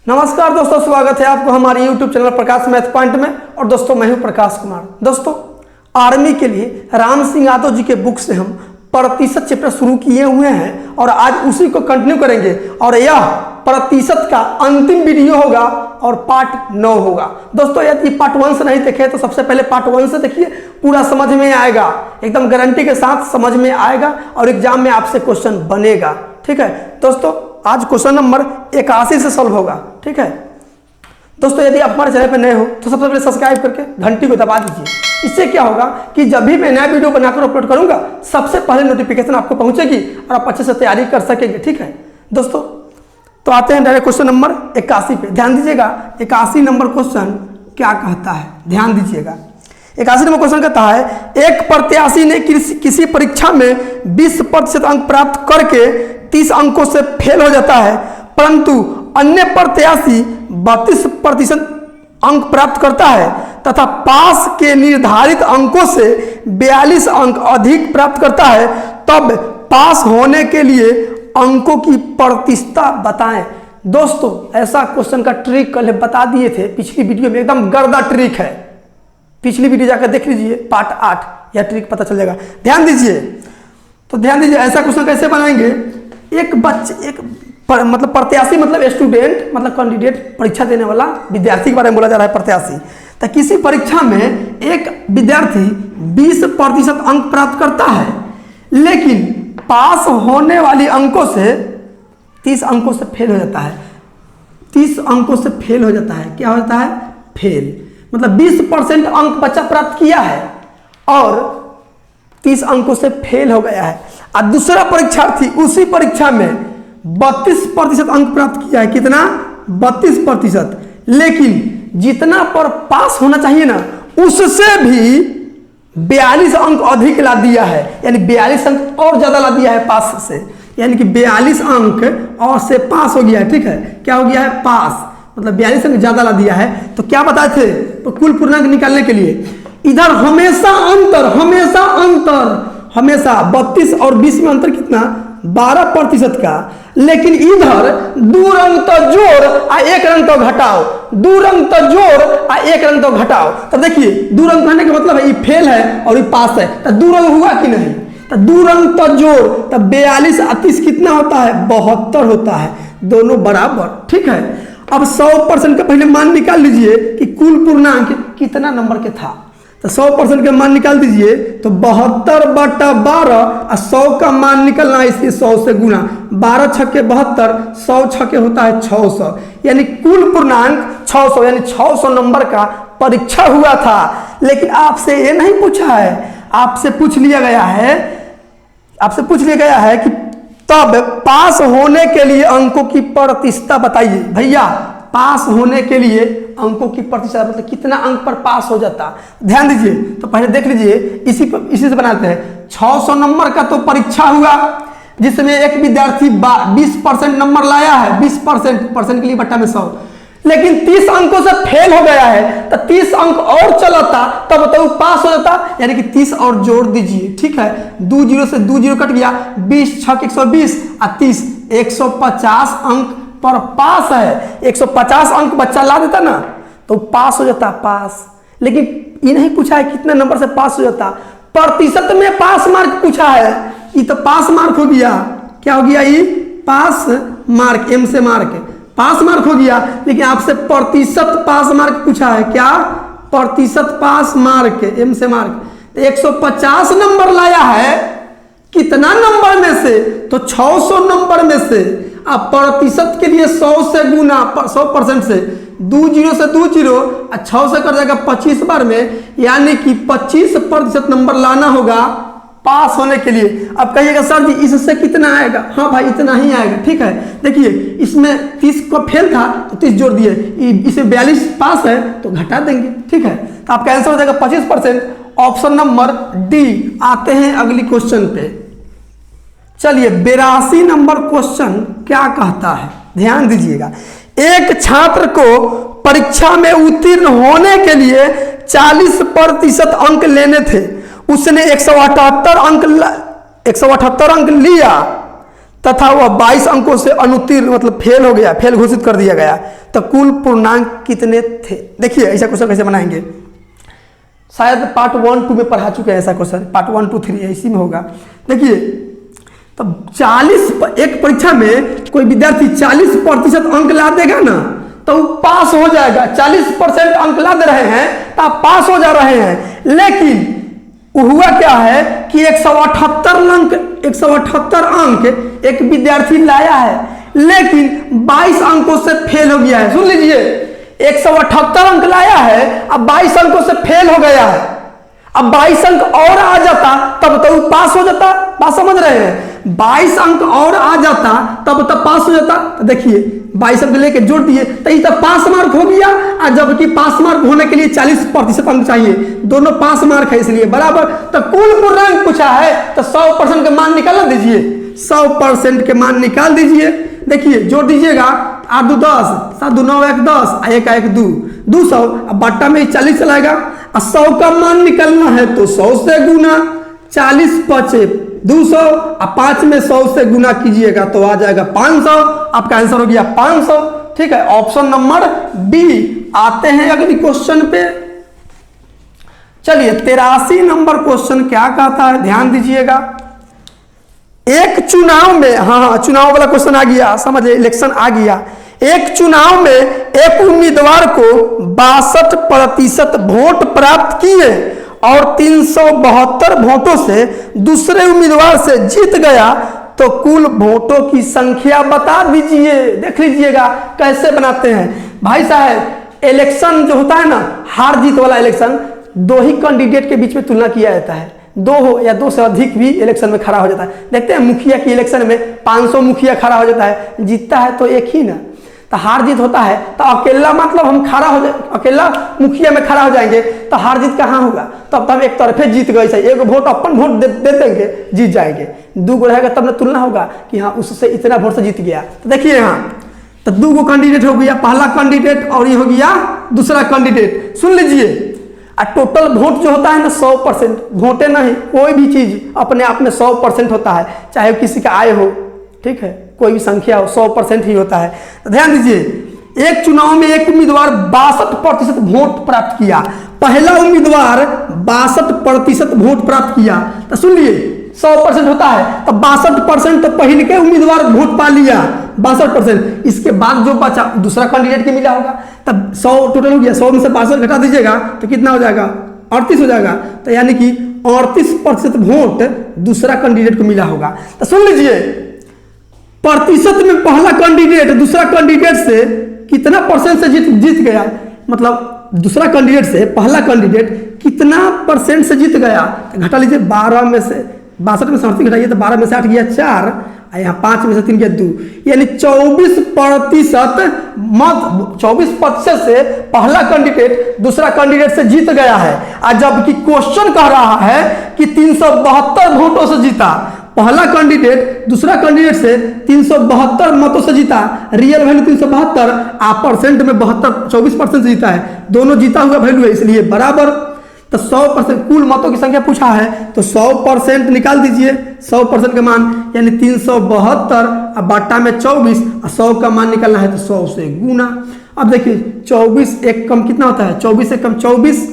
नमस्कार दोस्तों, स्वागत है आपको हमारे YouTube चैनल प्रकाश मैथ पॉइंट में। और दोस्तों मैं हूं प्रकाश कुमार। दोस्तों आर्मी के लिए राम सिंह यादव जी के बुक से हम प्रतिशत चैप्टर शुरू किए हुए हैं और आज उसी को कंटिन्यू करेंगे और यह प्रतिशत का अंतिम वीडियो होगा और पार्ट 9 होगा। दोस्तों यदि पार्ट 1 से नहीं देखे तो सबसे पहले पार्ट 1 से देखिए, पूरा समझ में आएगा, एकदम गारंटी के साथ समझ में आएगा और एग्जाम में आपसे क्वेश्चन बनेगा। ठीक है दोस्तों, आज क्वेश्चन नंबर 81 से सॉल्व होगा। ठीक है दोस्तों, यदि आप हमारे चैनल पर नए हो तो सबसे पहले सब्सक्राइब करके घंटी को दबा दीजिए। इससे क्या होगा कि जब भी मैं नया वीडियो बनाकर अपलोड करूंगा सबसे पहले नोटिफिकेशन आपको पहुंचेगी और आप अच्छे से तैयारी कर सकेंगे। ठीक है दोस्तों, तो आते हैं डायरेक्ट क्वेश्चन नंबर 81 पे। ध्यान दीजिएगा 81 नंबर क्वेश्चन क्या कहता है, ध्यान दीजिएगा। 81 नंबर क्वेश्चन कहता है, एक प्रत्याशी ने किसी परीक्षा में 20% अंक प्राप्त करके 30 अंकों से फेल हो जाता है, परंतु अन्य प्रत्याशी 32% अंक प्राप्त करता है तथा पास के निर्धारित अंकों से 42 अंक अधिक प्राप्त करता है, तब पास होने के लिए अंकों की प्रतिशत बताएं। दोस्तों ऐसा क्वेश्चन का ट्रिक कल बता दिए थे पिछली वीडियो में, एकदम गर्दा ट्रिक है। पिछली वीडियो जाकर देख लीजिए, पार्ट 8, यह ट्रिक पता चल जाएगा। ध्यान दीजिए, तो ध्यान दीजिए ऐसा क्वेश्चन कैसे बनाएंगे। मतलब प्रत्याशी मतलब स्टूडेंट, मतलब कैंडिडेट, परीक्षा देने वाला विद्यार्थी के बारे में बोला जा रहा है प्रत्याशी। तो किसी परीक्षा में एक विद्यार्थी 20% अंक प्राप्त करता है, लेकिन पास होने वाली अंकों से 30 अंकों से फेल हो जाता है। 30 अंकों से फेल हो जाता है। क्या हो जाता है? फेल। मतलब 20% अंक बच्चा प्राप्त किया है और 30 अंकों से फेल हो गया है। और दूसरा परीक्षार्थी उसी परीक्षा में 32% अंक प्राप्त किया है। कितना? 32%। लेकिन जितना पर पास होना चाहिए ना, उससे भी 42 अंक अधिक ला दिया है, यानी 42 अंक और ज्यादा ला दिया है पास से, यानी कि 42 अंक और से पास हो गया है। ठीक है, क्या हो गया है? पास। मतलब 42 अंक ज्यादा ला दिया है। तो क्या बताए थे? तो कुल पूर्णांक निकालने के लिए इधर हमेशा अंतर, हमेशा 32 और 20 में अंतर कितना? 12% का। लेकिन इधर 2 अंक तो जोड़ और 1 अंक तो घटाओ, 2 अंक तो जोड़ और 1 अंक तो घटाओ। तो देखिए 2 अंक कहने का मतलब है ये फेल है और ये पास है। तो 2 अंक हुआ कि नहीं? तो 2 अंक तो जोड़, तो 42 और 30 कितना होता है? 72 होता है, दोनों बराबर। ठीक है, अब 100% का पहले मान निकाल लीजिए कि कुल पूर्णांक कितना नंबर के था। तो 100% का मान निकाल दीजिए, तो 72/12 और 100 का मान निकलना है, इसलिए 100 से गुना। 12 छक्के 72, 100 छक्के होता है 600, यानी कुल पूर्णांक 600, यानी 600 नंबर का परीक्षा हुआ था। लेकिन आपसे ये नहीं पूछा है, आपसे पूछ लिया गया है कि तब पास होने के लिए अंकों की प्रतिशत बताइए। भैया पास होने के लिए अंकों की प्रतिशत मतलब कितना अंक पर पास हो जाता। ध्यान दीजिए, तो पहले देख लीजिए, इसी से बनाते हैं। 600 नंबर का तो परीक्षा हुआ जिसमें एक विद्यार्थी 20% नंबर लाया है, 20% के लिए बट्टा में 100, लेकिन 30 अंकों से फेल हो गया है। तो 30 अंक और चलाता तब तो पास हो जाता, यानी कि 30 और जोड़ दीजिए। ठीक है, 2 0 से 2 0 कट गया, 20 6 120 और 30 150 अंक पर पास है। 150 अंक बच्चा ला देता ना तो पास हो जाता, पास। लेकिन ये नहीं पूछा है कितने नंबर से पास हो जाता, प्रतिशत में पास मार्क पूछा है। ये तो पास मार्क हो गया। क्या हो गया? ये पास मार्क, एम से मार्क, पास मार्क हो गया। लेकिन आपसे प्रतिशत पास मार्क पूछा है। क्या? प्रतिशत पास मार्क, एम से मार्क। तो 150 नंबर लाया है, कितना नंबर में से? तो 600 नंबर में से। अब प्रतिशत के लिए 100 से गुना, 100% से 2 0 से 2 0 और 6 से कर जाएगा 25 बार में, यानी कि 25% नंबर लाना होगा पास होने के लिए। अब कहिएगा सर जी इससे कितना आएगा? हाँ भाई इतना ही आएगा। ठीक है, देखिए इसमें 30 को फेल था तो 30 जोड़ दिए, इसे 42 पास है तो घटा देंगे। ठीक है, तो आपका आंसर हो जाएगा 25%, ऑप्शन नंबर डी। आते हैं अगली क्वेश्चन पे। चलिए 82 नंबर क्वेश्चन क्या कहता है, ध्यान दीजिएगा। एक छात्र को परीक्षा में उत्तीर्ण होने के लिए 40% अंक लेने थे, उसने 178 अंक लिया, तथा वह 22 अंकों से अनुत्तीर्ण मतलब फेल हो गया, फेल घोषित कर दिया गया, तो कुल पूर्णांक कितने थे? देखिए ऐसा क्वेश्चन कैसे बनाएंगे, शायद पार्ट 1 2 में पढ़ा चुके हैं ऐसा क्वेश्चन, पार्ट 1 2 3 इसी में होगा। देखिए तब 40 एक परीक्षा में कोई विद्यार्थी 40% अंक ला देगा ना तो वो पास हो जाएगा। 40% अंक ला दे रहे हैं तो आप पास हो जा रहे हैं, लेकिन हुआ क्या है कि 178 अंक एक विद्यार्थी लाया है, लेकिन 22 अंकों से फेल हो गया है। सुन लीजिए, 178 अंक लाया है, अब 22 अंकों से फेल हो गया है। अब 22 अंक और आ जाता तब तो पास हो जाता। बात समझ रहे हैं? 22 अंक और आ जाता तब तक पास हो जाता। तो देखिए 22 अंक लेके जोड़ दिए तो ये तो पास मार्क हो गया, और जबकि पास मार्क होने के लिए 40% अंक चाहिए, दोनों पास मार्क है इसलिए बराबर। तो कुल पूर्णांक पूछा है तो 100% के मान निकाल दीजिए, 100% के मान निकाल दीजिए। देखिए जोड़ दीजिएगा, 8 2 10, 7 2 9 1 10, 1 1 2 200, अब बट्टा में 40 चलाएगा, और 100 का मान निकालना है तो 100 से गुना, 40 5 200, अब 5 में 100 से गुना कीजिएगा तो आ जाएगा 500। आपका आंसर हो गया 500। ठीक है, ऑप्शन नंबर बी। आते हैं अगले क्वेश्चन पे। चलिए 83 नंबर क्वेश्चन क्या कहता है, ध्यान दीजिएगा। एक चुनाव में, हाँ चुनाव वाला क्वेश्चन आ गया, समझिए इलेक्शन आ गया। एक चुनाव में एक उम्मीदवार को 62% वोट प्राप्त किए और 372 वोटों से दूसरे उम्मीदवार से जीत गया, तो कुल वोटों की संख्या बता दीजिए। देख लीजिएगा कैसे बनाते हैं भाई साहब। इलेक्शन जो होता है ना, हार जीत वाला इलेक्शन, दो ही कैंडिडेट के बीच में तुलना किया जाता है, दो हो या दो से अधिक भी इलेक्शन में खड़ा हो जाता है। देखते हैं मुखिया की इलेक्शन में 500 मुखिया खड़ा हो जाता है, जीतता है तो एक ही ना, तो हार जीत होता है। तो अकेला मतलब हम खड़ा हो जाए, अकेला मुखिया में खड़ा हो जाएंगे तो हार जीत कहाँ होगा? तब तो हम एक तरफे जीत गए, सही एक वोट अपन वोट दे देंगे, जीत जाएंगे। दो गो रहेगा तब ना तुलना होगा कि हाँ उससे इतना वोट से जीत गया। तो देखिए यहाँ तो 2 गो कैंडिडेट हो गया, पहला कैंडिडेट और ये हो गया दूसरा कैंडिडेट। सुन लीजिए, और टोटल वोट जो होता है ना 100%, वोटे नहीं कोई भी चीज अपने आप में 100% होता है, चाहे किसी का आय हो, ठीक है, कोई भी संख्या हो 100% ही होता है। तो ध्यान दीजिए, एक चुनाव में एक उम्मीदवार 62% वोट प्राप्त किया, पहला उम्मीदवार 62% वोट प्राप्त किया। तो सुन लिए 100% होता है, तो 62% तो पहले के उम्मीदवार वोट पा लिया 62%, इसके बाद जो बचा दूसरा कैंडिडेट के मिला होगा, तब 100 टोटल हो गया। 100 में से 62 घटा दीजिएगा तो कितना हो जाएगा? 38 हो जाएगा। तो यानी कि 38% वोट दूसरा कैंडिडेट को मिला होगा। तो सुन लीजिए, प्रतिशत में पहला कैंडिडेट दूसरा कैंडिडेट से कितना परसेंट से जीत गया, मतलब दूसरा कैंडिडेट से पहला कैंडिडेट कितना परसेंट से जीत गया? घटा लीजिए, 12 में से 62 में से 38 घटाइए तो 12 में से 8 गया 4, और यहाँ 5 में से 3 गया 2, यानी 24% मत 24% से पहला कैंडिडेट दूसरा कैंडिडेट से जीत गया है। और जबकि क्वेश्चन कह रहा है कि 372 वोटों से जीता, पहला कैंडिडेट दूसरा कैंडिडेट से 372 मतों से जीता, रियल वैल्यू 372, आप परसेंट में 24% जीता है, दोनों जीता हुआ वैल्यू है, इसलिए बराबर। तो 100% कुल मतों की संख्या पूछा है तो 100% निकाल दीजिए, 100% का मान यानी 372 और बट्टा में 24, और 100 का मान निकालना है तो 100 से गुना। अब देखिए 24 एक कम कितना होता है? 24 से कम 24,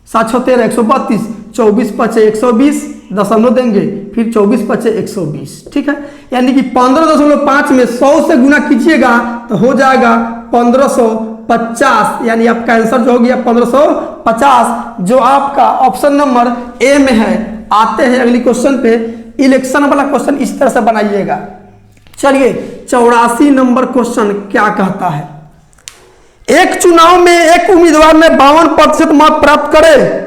7 6 13 132, 24 5 120 दशमलव देंगे, फिर 24 5 120, ठीक है। यानी कि 15.5 में 100 से गुना कीजिएगा तो हो जाएगा 1550, यानी आपका आंसर जो हो गया 1550, जो आपका ऑप्शन नंबर ए में है। आते हैं अगली क्वेश्चन पे। इलेक्शन वाला क्वेश्चन इस तरह से बनाइएगा। चलिए 84 नंबर क्वेश्चन क्या कहता है? एक चुनाव में एक उम्मीदवार ने 52% मत प्राप्त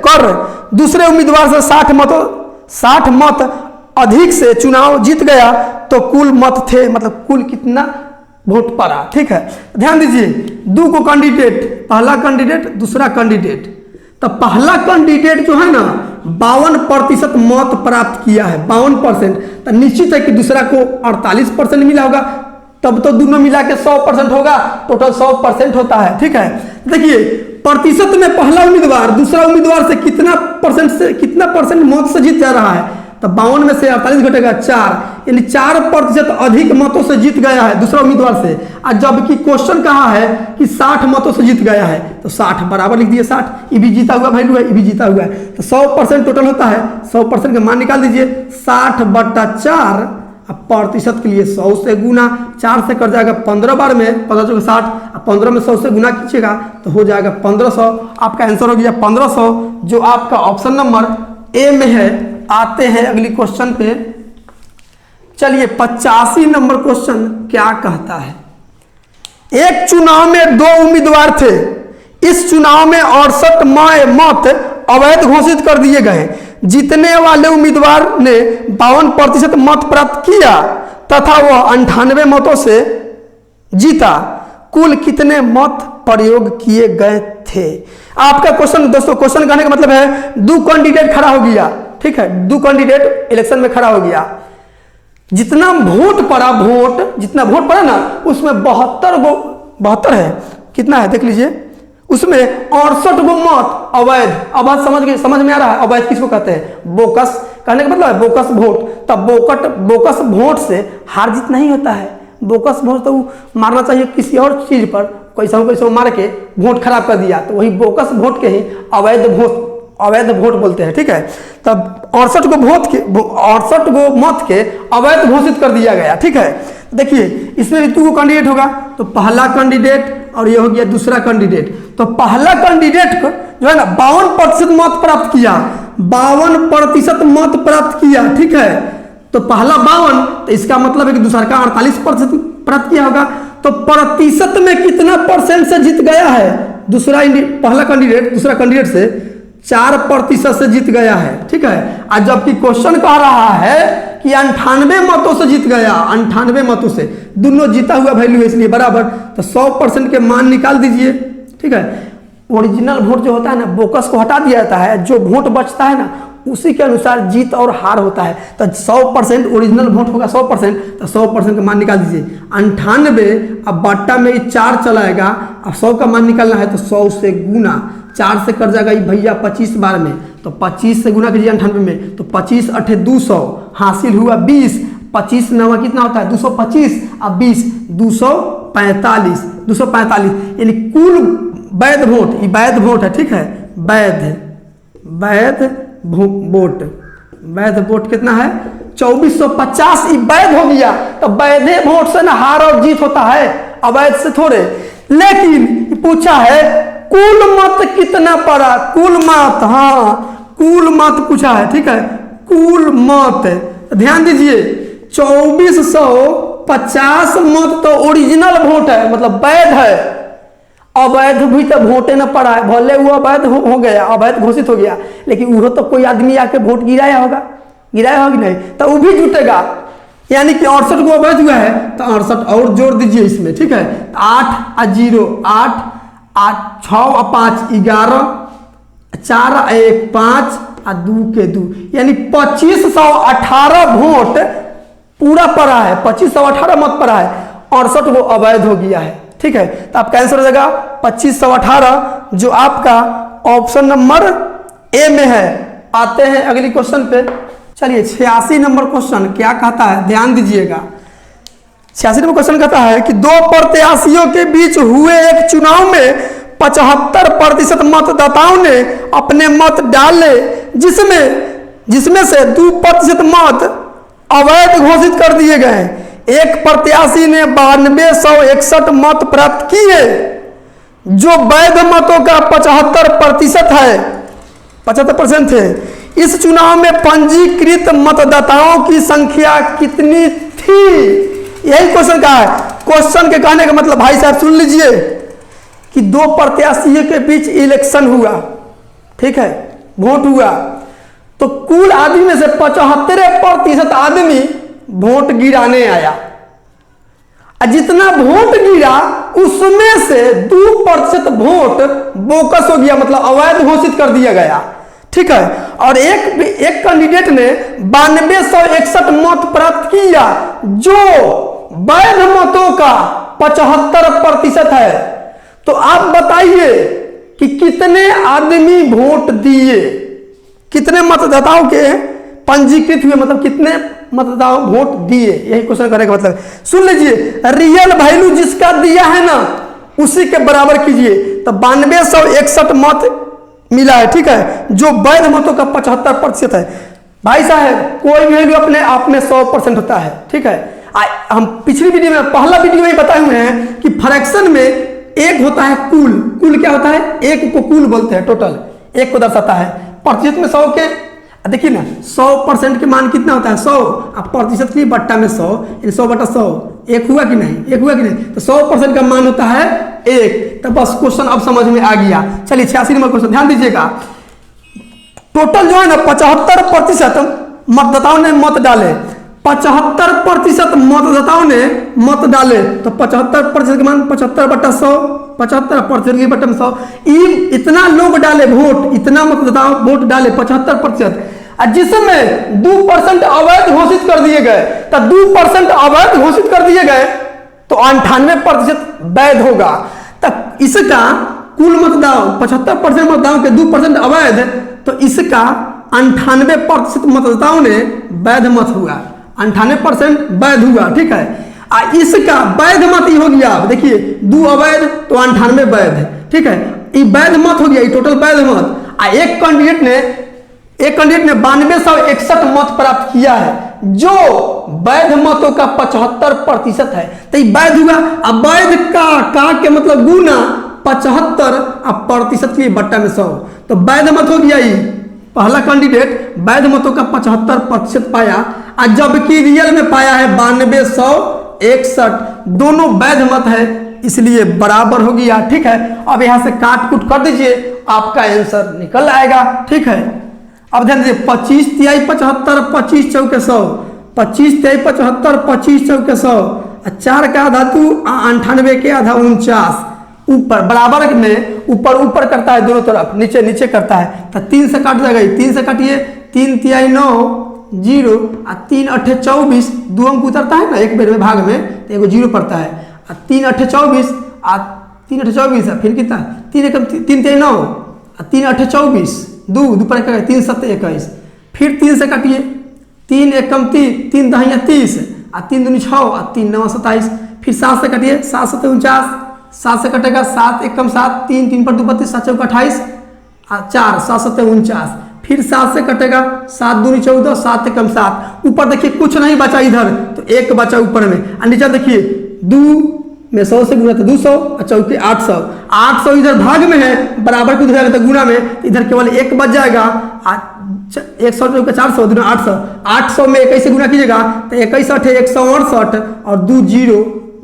कर दूसरे उम्मीदवार से 60 मत अधिक से चुनाव जीत गया, तो कुल मत थे, मतलब कुल कितना वोट पड़ा, ठीक है। ध्यान दीजिए, 2 को कैंडिडेट, पहला कैंडिडेट दूसरा कैंडिडेट, तो पहला कैंडिडेट जो है ना 52% मत प्राप्त किया है, 52%, तो निश्चित है कि दूसरा को 48% मिला होगा, तब तो दोनों मिला के 100% होगा, टोटल 100% होता है, ठीक है। देखिए प्रतिशत में पहला उम्मीदवार दूसरा उम्मीदवार से कितना परसेंट मत से जीत जा रहा है, तो 52 में से 48 घटेगा 4, यानी 4% अधिक मतों से जीत गया है दूसरा उम्मीदवार से। और जबकि क्वेश्चन कहा है कि 60 मतों से जीत गया है, तो 60 बराबर लिख दिए 60, ये भी जीता हुआ वैल्यू है, ये भी जीता हुआ है, तो 100% टोटल होता है। 100% का मान निकाल दीजिए, 60/4, अब प्रतिशत के लिए 100 से गुना, 4 से कट जाएगा 15 बार में, 15 60, अब 15 में 100 से गुना कीजिएगा तो हो जाएगा 1500। आपका आंसर हो गया 1500, जो आपका ऑप्शन नंबर ए में है। आते हैं अगली क्वेश्चन पे। चलिए 85 नंबर क्वेश्चन क्या कहता है। एक चुनाव में 2 उम्मीदवार थे, इस चुनाव में 68 मत अवैध घोषित कर दिए गए। जीतने वाले उम्मीदवार ने 52% मत प्राप्त किया तथा वह 98 मतों से जीता। कुल कितने मत प्रयोग किए गए थे? आपका क्वेश्चन दोस्तों, क्वेश्चन कहने का मतलब है 2 कैंडिडेट खड़ा हो गया, ठीक है, 2 कैंडिडेट इलेक्शन में खड़ा हो गया। जितना वोट पड़ा, जितना वोट पड़ा ना, उसमें 72 है, कितना है देख लीजिए, उसमें 68 मत अवैध समझ में आ रहा है? अवैध किसको कहते हैं? बोकस, कहने का मतलब है बोकस वोट। तब बोकस वोट से हार जीत नहीं होता है। बोकस वोट तो मारना चाहिए किसी और चीज पर, कैसा मार के वोट खराब कर दिया, तो वही बोकस वोट के ही अवैध वोट बोलते हैं, ठीक है। तब 68 गो मत के अवैध घोषित कर दिया गया, ठीक है। देखिए इसमें भी 2 कैंडिडेट होगा, तो पहला कैंडिडेट और ये हो गया दूसरा कैंडिडेट। तो पहला कैंडिडेट को जो है ना 52% मत प्राप्त किया, 52% मत प्राप्त किया, ठीक है। तो पहला 52, तो इसका मतलब है कि दूसरा का 48% प्राप्त किया होगा। तो प्रतिशत में कितना परसेंट से जीत गया है पहला कैंडिडेट दूसरा कैंडिडेट से? 4% से जीत गया है, ठीक है। आज जबकि क्वेश्चन कह रहा है कि 98 मतों से जीत गया, 98 मतों से, दोनों जीता हुआ वैल्यू है इसलिए बराबर। तो 100% के मान निकाल दीजिए, ठीक है। ओरिजिनल वोट जो होता है ना, बोकस को हटा दिया जाता है, जो वोट बचता है ना उसी के अनुसार जीत और हार होता है। तो 100% ओरिजिनल वोट होगा 100%, तो 100% का मान निकाल दीजिए। 98 अब बट्टा में 4 चलाएगा, अब 100 का मान निकालना है तो 100 से गुना, 4 से कर जाएगा ये भैया 25 बार में, तो 25 से गुना कीजिए 98 में, तो 25 8 200, हासिल हुआ 20, 25 नवा कितना होता है 225, अब 20 245, यानी कुल वैध वोट, ये वैध वोट है, ठीक है, वैध वोट कितना है 2450, ये वैध हो गया। तो वैधे वोट से ना हार और जीत होता है, अवैध से थोड़े। लेकिन पूछा है कुल मत कितना पड़ा, कुल मत, हाँ कुल मत पूछा है, ठीक है, कुल मत ध्यान दीजिए 2450 मत तो ओरिजिनल वोट है, मतलब वैध है। अवैध भी तो वोटे न पड़ा है, भले वो अवैध हो गया, अवैध घोषित हो गया, लेकिन वो तो कोई आदमी आके वोट गिराया होगा कि नहीं, तो वो भी जुटेगा। यानी कि 68 को अवैध हुआ है, तो 68 और जोड़ दीजिए इसमें, ठीक है। 8 और 0 8, 6 और 5 11, 4 और 1 5 और 2 के 2, यानी 2518 वोट पूरा पड़ा है, 2518 मत पड़ा है, 68 वो अवैध हो गया है, ठीक है। तो आपका आंसर हो जाएगा 2518, जो आपका ऑप्शन नंबर ए में है। आते हैं अगली क्वेश्चन पे। चलिए 86 नंबर क्वेश्चन क्या कहता है, ध्यान दीजिएगा। 86 नंबर क्वेश्चन कहता है कि 2 प्रत्याशियों के बीच हुए एक चुनाव में 75% मतदाताओं ने अपने मत डाले, जिसमें से 2% मत अवैध घोषित कर दिए गए। एक प्रत्याशी ने 9261 मत प्राप्त किए, जो वैध मतों का 75% है, 75% थे। इस चुनाव में पंजीकृत मतदाताओं की संख्या कितनी थी? यही क्वेश्चन का है। क्वेश्चन के कहने का मतलब भाई साहब सुन लीजिए कि 2 प्रत्याशियों के बीच इलेक्शन हुआ, ठीक है, वोट हुआ, तो कुल आदमी में से 75% आदमी वोट गिराने आया। जितना वोट गिरा उसमें से 2% वोट बोकस हो गया, मतलब अवैध घोषित कर दिया गया, ठीक है। और एक कैंडिडेट ने 9261 मत प्राप्त किया, जो वैध मतों का 75% है। तो आप बताइए कि कितने आदमी वोट दिए, कितने मतदाताओं के पंजीकृत हुए मतलब कितने मतदाताओं वोट दिए, यही क्वेश्चन करने का मतलब। सुन लीजिए, रियल वैल्यू जिसका दिया है ना उसी के बराबर कीजिए। तो 9261 मत मिला है, ठीक है, जो वैध मतों का 75% है। भाई साहब कोई भी वैल्यू अपने आप में 100% होता है, ठीक है। हम पिछली वीडियो में, पहला वीडियो में बताए हुए हैं कि फ्रैक्शन में एक होता है कुल। कुल क्या होता है? एक को कुल बोलते हैं, टोटल एक को दर्शाता है। प्रतिशत में 100 के, देखिए ना 100% के मान कितना होता है 100, अब प्रतिशत की बट्टा में 100, 100/100 एक हुआ कि नहीं, एक हुआ कि नहीं, तो 100% का मान होता है एक। तो बस क्वेश्चन अब समझ में आ गया। चलिए 86 नंबर क्वेश्चन ध्यान दीजिएगा। टोटल जो है ना 75% मतदाताओं ने मत डाले, 75% मतदाताओं ने मत डाले, तो 75% के मान 75/100, 75% के बट्टा में 100। इतना लोग डाले वोट, इतना मतदाता वोट डाले 75%, जिसमें 2% अवैध घोषित कर दिए गए। तो 2% अवैध घोषित कर दिए गए तो 98% वैध होगा। तब इसका कुल मतदाताओं 75% मतदाताओं के 2% अवैध, तो इसका 98% मतदाताओं ने वैध मत हुआ, 98% वैध हुआ, ठीक है। इसका वैध मत ही हो गया, देखिए 2 अवैध तो 98 वैध, ठीक है, ये वैध मत हो गया, ये टोटल वैध मत। एक कैंडिडेट ने 9261 मत प्राप्त किया है, जो वैध मतों का 75% है, तो ये वैध हुआ। अब वैध का के मतलब गुना 75 अब प्रतिशत के बट्टा में 100, तो वैध मत हो गया। ये पहला कैंडिडेट वैध मतों का 75% पाया, जबकि रियल में पाया है 9261, दोनों वैध मत है, इसलिए बराबर हो गया, ठीक है। अब यहां से काट कूट कर दीजिए, आपका आंसर निकल आएगा, ठीक है। अब ध्यान दीजिए 25 तिहाई 75, 25 चौके 100, 25 तिहाई 75, 25 चौके 100, 4 का आधा 2, 98 के आधा 49, ऊपर बराबर में ऊपर ऊपर करता है दोनों तरफ, नीचे नीचे करता है, तो 3 से काट जाएगा, 3 से काटिए, 3 तिहाई 9 0, 3 8 24, 2 अंक उतरता है ना एक बेर में भाग में, तो एगो 0 पड़ता है, 3 8 24, 3 8 24, फिर कितना 3 तिहाई 9, 3 8 24, 2 पर 3 7 21, फिर 3 से काटिए, 3 एकम 3, 3 दहिया 30, 3 दूनी 6, 3 9 27, फिर 7 से काटिए, 7 7 49, 7 से कटेगा 7 एकम 7, 3 3 पर 2 32, 7 चौका 28, 4 7 7 49, फिर 7 से कटेगा 7 दूनी 14, 7 एकम 7, ऊपर देखिए कुछ नहीं बचा इधर, तो 1 बचा ऊपर में, और नीचे देखिए 2 में 100 से गुना तो 200, और चौके 800, 800 इधर भाग में है, बराबर को जाएगा तो गुना में, इधर केवल 1 बच जाएगा, 100 चौके 400 दूना 800, 800 में 21 से गुना कीजिएगा तो 21 8 168 और 2 0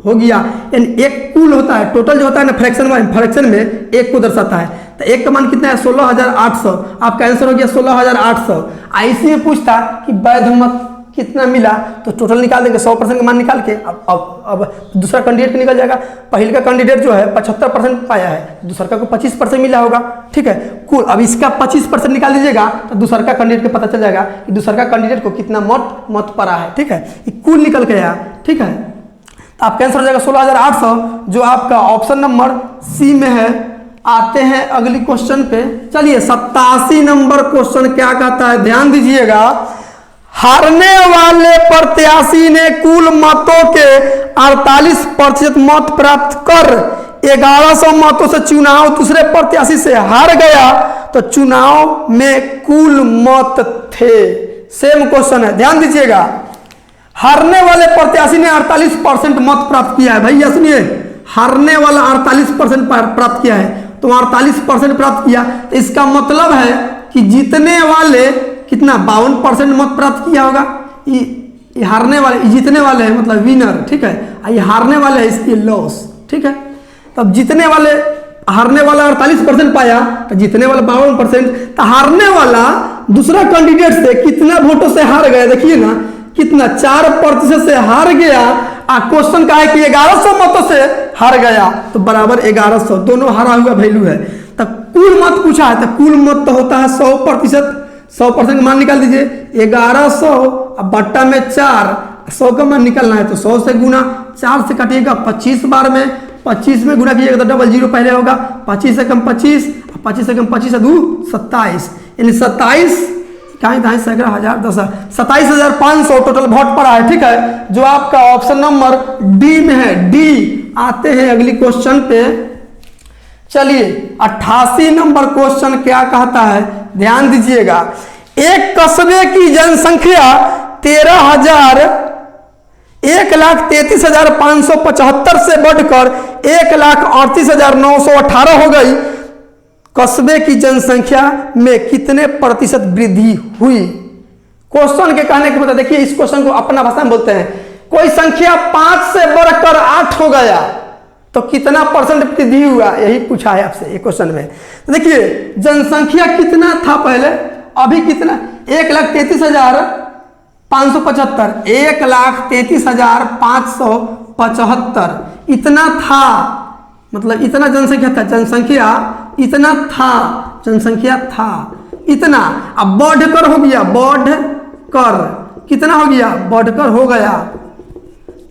हो गया। यानी एक कुल होता है, टोटल जो होता है ना फ्रैक्शन में एक को दर्शाता है, तो एक का मान कितना है 16800, आपका आंसर हो गया 16800। आईसी में पूछता कि वैध मत कितना मिला, तो टोटल निकाल देंगे 100% का मान निकाल के। अब दूसरा कैंडिडेट निकल जाएगा, पहले का कैंडिडेट जो है 75% पाया है, दूसरा को 25% मिला होगा, ठीक है। कुल अब इसका 25% निकाल दीजिएगा तो दूसरा का कैंडिडेट को पता चल जाएगा कि दूसरा का कैंडिडेट को कितना मत पड़ा है, ठीक है, ये कुल निकल गया, ठीक है। तो आपका आंसर हो जाएगा 16800, जो आपका ऑप्शन नंबर सी में है। आते हैं अगली क्वेश्चन पे, चलिए 87 नंबर क्वेश्चन क्या कहता है, ध्यान दीजिएगा। हारने वाले प्रत्याशी ने कुल मतों के 48% मत प्राप्त कर 1100 मतों से चुनाव दूसरे प्रत्याशी से हार गया, तो चुनाव में कुल मत थे। सेम क्वेश्चन है, ध्यान दीजिएगा। हारने वाले प्रत्याशी ने 48% मत प्राप्त किया है, भैया सुनिए, हारने वाला 48% प्राप्त किया है, तो 48% प्राप्त किया, तो इसका मतलब है कि जीतने वाले कितना 52% मत प्राप्त किया होगा। ये हारने वाले, जीतने वाले हैं मतलब विनर, ठीक है, ये हारने वाले हैं इसकी लॉस, ठीक है। तब जीतने वाले, हारने वाला 48% पाया, तो जीतने वाला 52%, तो हारने वाला दूसरा कैंडिडेट से कितना वोटों से हार गया, देखिए ना कितना 4% से हार गया। क्वेश्चन का है कि 1100 मतों से हार गया, तो बराबर 1100, दोनों हारा हुआ वैल्यू है। तब कुल मत पूछा है, तो कुल मत तो होता है 100%, 100% का मान निकाल दीजिए, 1100 अब बट्टा में 4, 100 का मान निकालना है तो 100 से गुना, 4 से काटिएगा 25 बार में, 25 में गुना कीजिएगा तो डबल 0 पहले होगा, 25 से कम 25, 25 से कम 25 से 2 27, यानी 27 इकाई दहाई सैकड़ा हजार 10,000 27,500 टोटल वोट पड़ा है। ठीक है, जो आपका ऑप्शन नंबर डी में है, डी। आते हैं अगली क्वेश्चन पे। चलिए 88 नंबर क्वेश्चन क्या कहता है, ध्यान दीजिएगा। एक कस्बे की जनसंख्या 1,33,575 से बढ़कर 1,38,918 हो गई। कस्बे की जनसंख्या में कितने प्रतिशत वृद्धि हुई? क्वेश्चन के कहने के मतलब देखिए, इस क्वेश्चन को अपना भाषा में बोलते हैं, कोई संख्या 5 से बढ़कर 8 हो गया तो कितना परसेंट वृद्धि हुआ, यही पूछा है आपसे ये क्वेश्चन में। तो देखिए जनसंख्या कितना था पहले, अभी कितना, 1,33,575, 1,33,575 इतना था, मतलब इतना जनसंख्या था, जनसंख्या इतना था, जनसंख्या था इतना। अब बढ़कर हो गया, बढ़कर कितना हो गया, बढ़कर हो गया,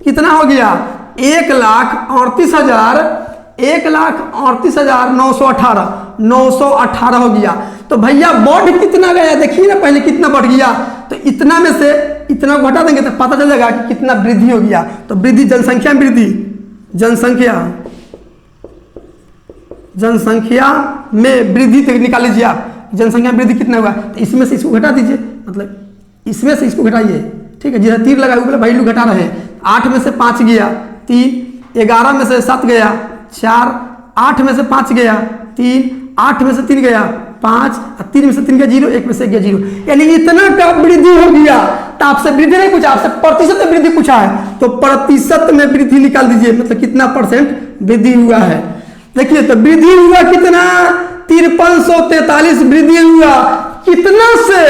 कितना हो गया, 1,38,918 हो गया। तो भैया बढ़ कितना गया, देखिए ना पहले कितना बढ़ गया, तो इतना में से इतना को हटा देंगे तो पता चलेगा कि कितना वृद्धि हो गया। तो वृद्धि, जनसंख्या में वृद्धि, जनसंख्या में वृद्धि तो निकाल लीजिए आप, जनसंख्या में वृद्धि कितना हुआ, तो इसमें से इसको घटा दीजिए, मतलब इसमें से इसको घटाइए। ठीक है, जिधर तीर लगा हुआ वैल्यू घटा रहे हैं। 8 में से 5 गया 3, 11 में से 7 गया 4, 8 में से 5 गया 3, 8 में से 3 गया 5, 3 में से 3 गया 0, 1 में से गया 0, यानी इतना का वृद्धि हो गया। तो आपसे वृद्धि नहीं पूछा, आपसे प्रतिशत में वृद्धि पूछा है, तो प्रतिशत में वृद्धि निकाल दीजिए, मतलब कितना परसेंट वृद्धि हुआ है। देखिए तो वृद्धि हुआ कितना, 5343 वृद्धि हुआ कितना से,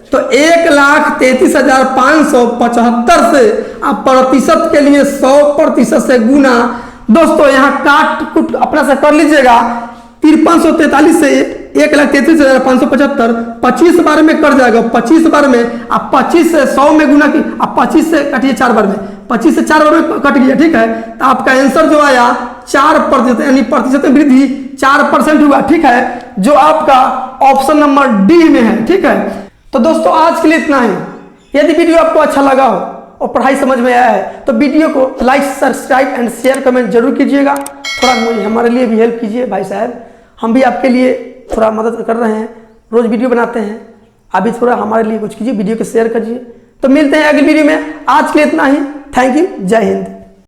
तो 1,33,575 से। आप प्रतिशत के लिए 100% से गुना, दोस्तों यहाँ काट कुट अपना से कर लीजिएगा। 5343 से 1,33,575 25 बार में कट जाएगा, 25 बार में आप 25 से 100 में गुना की, आप 25 से काटिए 4 बार में, 25 से 4 बार में कट गया। ठीक है, तो आपका आंसर जो आया 4%, यानी प्रतिशत में वृद्धि 4% हुआ। ठीक है, जो आपका ऑप्शन नंबर डी में है। ठीक है, तो दोस्तों आज के लिए इतना ही। यदि वीडियो आपको अच्छा लगा हो और पढ़ाई समझ में आया है तो वीडियो को like, subscribe and share, comment जरूर कीजिएगा। थोड़ा हमारे लिए भी हेल्प कीजिए भाई साहब, हम भी आपके लिए थोड़ा मदद कर रहे हैं, रोज वीडियो बनाते हैं, आप भी थोड़ा हमारे लिए कुछ कीजिए, वीडियो को शेयर कीजिए। तो मिलते हैं अगली वीडियो में, आज के लिए इतना ही। थैंक यू, जय हिंद।